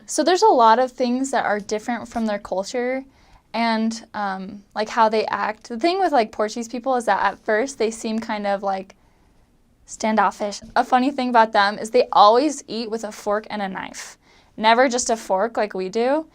So there's a lot of things that are different from their culture and like how they act. The thing with like Portuguese people is that at first they seem kind of like standoffish. A funny thing about them is they always eat with a fork and a knife, never just a fork like we do.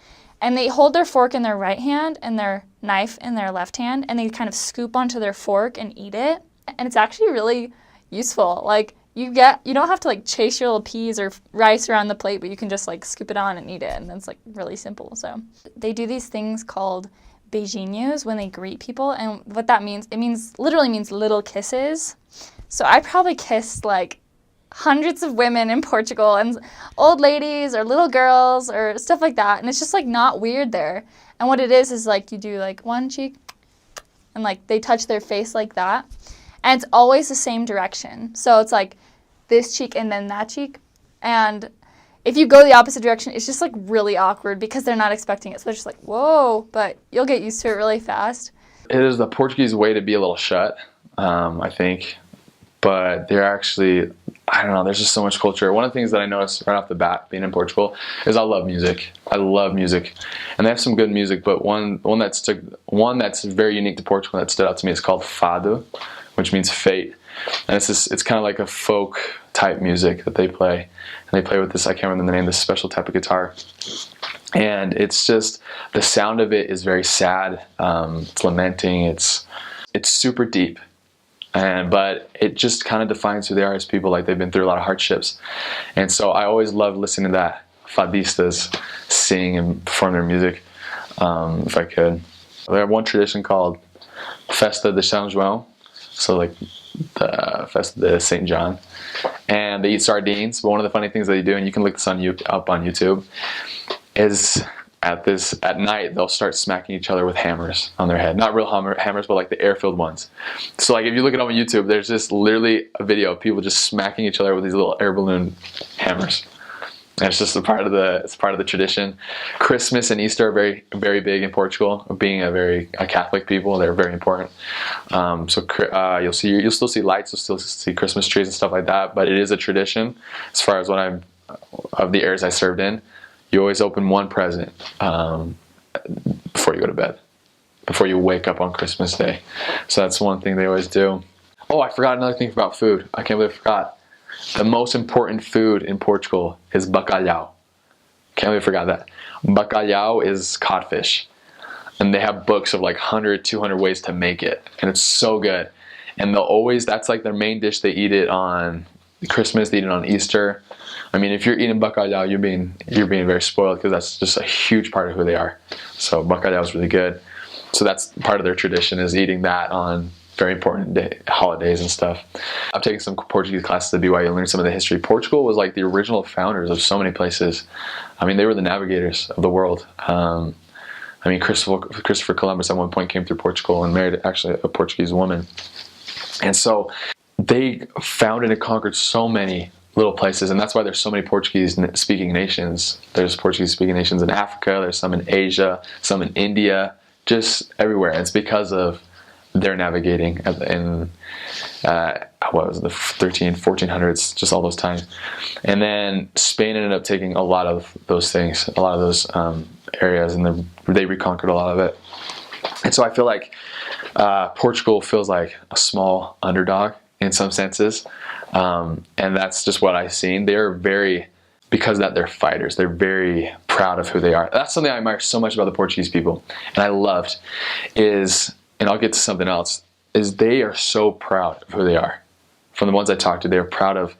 And they hold their fork in their right hand and their knife in their left hand, and they kind of scoop onto their fork and eat it. And it's actually really useful. Like you don't have to like chase your little peas or rice around the plate, but you can just like scoop it on and eat it, and it's like really simple. So they do these things called beijinhos when they greet people, and what that means, literally means little kisses. So I probably kissed like hundreds of women in Portugal, and old ladies or little girls or stuff like that, and it's just like not weird there. And what it is like you do like one cheek and like they touch their face like that, and it's always the same direction. So it's like this cheek and then that cheek, and if you go the opposite direction, it's just like really awkward because they're not expecting it. So they're just like, whoa, but you'll get used to it really fast. It is the Portuguese way to be a little shut, I think. But they're actually, I don't know, there's just so much culture. One of the things that I noticed right off the bat being in Portugal is I love music. I love music. And they have some good music, but one that's very unique to Portugal that stood out to me is called fado, which means fate. And it's kind of like a folk type music that they play. And they play with this, I can't remember the name, this special type of guitar. And it's just, the sound of it is very sad. It's lamenting. It's super deep. But it just kind of defines who they are as people. Like they've been through a lot of hardships. And so I always love listening to that. Fadistas sing and perform their music, if I could. They have one tradition called Festa de São João. So like the Festa de St. John. And they eat sardines. But one of the funny things they do, and you can look this up on YouTube, is at night they'll start smacking each other with hammers on their head. Not real hammers, but like the air-filled ones. So like if you look it up on YouTube, there's just literally a video of people just smacking each other with these little air balloon hammers. And it's just a part of the tradition. Christmas and Easter are very, very big in Portugal. Being a Catholic people, they're very important. You'll still see lights, you'll still see Christmas trees and stuff like that. But it is a tradition. As far as of the areas I served in, you always open one present before you go to bed, before you wake up on Christmas Day. So that's one thing they always do. Oh, I forgot another thing about food. I can't believe I forgot. The most important food in Portugal is bacalhau. Can't believe I forgot that. Bacalhau is codfish. And they have books of like 100, 200 ways to make it. And it's so good. And that's like their main dish. They eat it on Christmas, they eat it on Easter. I mean, if you're eating bacalhau, you're being very spoiled because that's just a huge part of who they are. So bacalhau is really good. So that's part of their tradition, is eating that on very important holidays and stuff. I've taken some Portuguese classes at BYU and learned some of the history. Portugal was like the original founders of so many places. I mean, they were the navigators of the world. I mean, Christopher Columbus at one point came through Portugal and married actually a Portuguese woman. And so they founded and conquered so many little places, and that's why there's so many Portuguese-speaking nations. There's Portuguese-speaking nations in Africa, there's some in Asia, some in India, just everywhere. And it's because of their navigating in, what was it, the 1400s, just all those times. And then Spain ended up taking a lot of those things, a lot of those areas, and they reconquered a lot of it. And so I feel like Portugal feels like a small underdog in some senses. And that's just what I've seen. They're they're fighters. They're very proud of who they are. That's something I admire so much about the Portuguese people. And I loved and I'll get to something else, is they are so proud of who they are. From the ones I talked to, they're proud of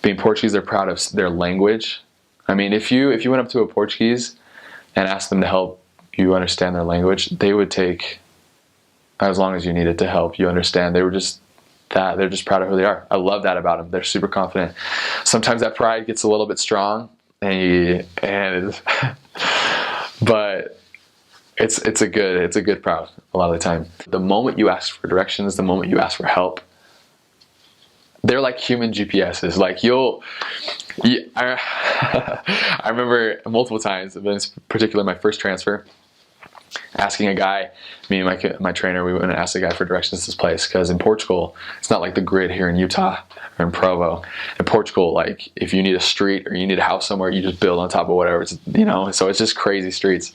being Portuguese. They're proud of their language. I mean, if you went up to a Portuguese and asked them to help you understand their language, they would take as long as you needed to help you understand. They're just proud of who they are. I love that about them. They're super confident. Sometimes that pride gets a little bit strong, but it's a good proud a lot of the time. The moment you ask for directions, the moment you ask for help, they're like human GPSs. Like I remember multiple times, but in particular my first transfer, asking a guy, me and my trainer, we went and asked a guy for directions to this place, because in Portugal, it's not like the grid here in Utah or in Provo. In Portugal, like if you need a street or you need a house somewhere, you just build on top of whatever, it's, you know, so it's just crazy streets.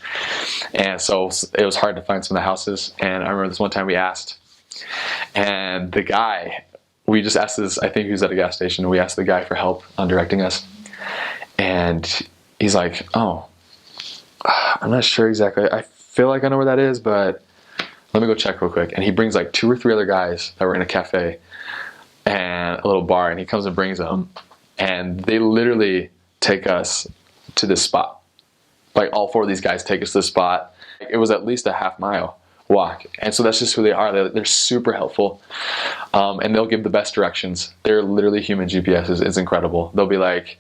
And so it was hard to find some of the houses. And I remember this one time we asked, and the guy, we just asked this, I think he was at a gas station, and we asked the guy for help on directing us. And he's like, oh, I'm not sure exactly. I feel like I know where that is, but let me go check real quick. And he brings like 2 or 3 other guys that were in a cafe and a little bar, and he comes and brings them, and they literally take us to this spot. Like all 4 of these guys take us to this spot. It was at least a half-mile walk, and so that's just who they are. They're super helpful, and they'll give the best directions. They're literally human GPSs. It's incredible. They'll be like,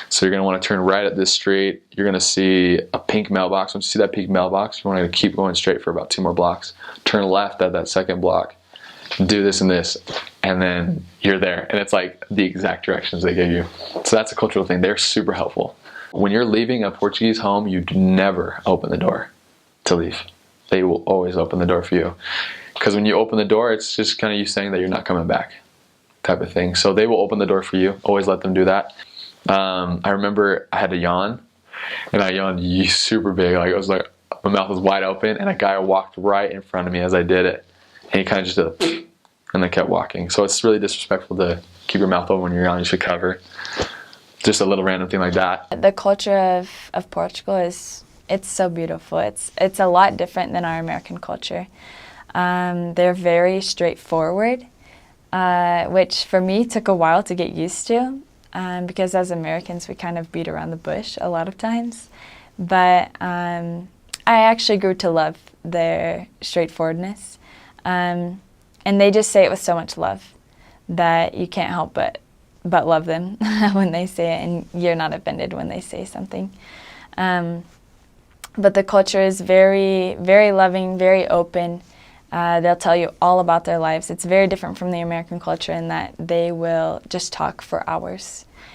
so you're going to want to turn right at this street. You're going to see a pink mailbox. Once you see that pink mailbox, you want to keep going straight for about 2 more blocks. Turn left at that second block. Do this and this, and then you're there. And it's like the exact directions they give you. So that's a cultural thing. They're super helpful. When you're leaving a Portuguese home, you never open the door to leave. They will always open the door for you. Because when you open the door, it's just kind of you saying that you're not coming back type of thing. So they will open the door for you. Always let them do that. I remember I had to yawn, and I yawned super big. Like it was like my mouth was wide open, and a guy walked right in front of me as I did it. And he kind of just did a and then kept walking. So it's really disrespectful to keep your mouth open when you're yawning. You should cover. Just a little random thing like that. The culture of Portugal it's so beautiful. It's a lot different than our American culture. They're very straightforward, which for me took a while to get used to, because as Americans we kind of beat around the bush a lot of times. But I actually grew to love their straightforwardness, and they just say it with so much love that you can't help but love them when they say it, and you're not offended when they say something. But the culture is very, very loving, very open. They'll tell you all about their lives. It's very different from the American culture in that they will just talk for hours.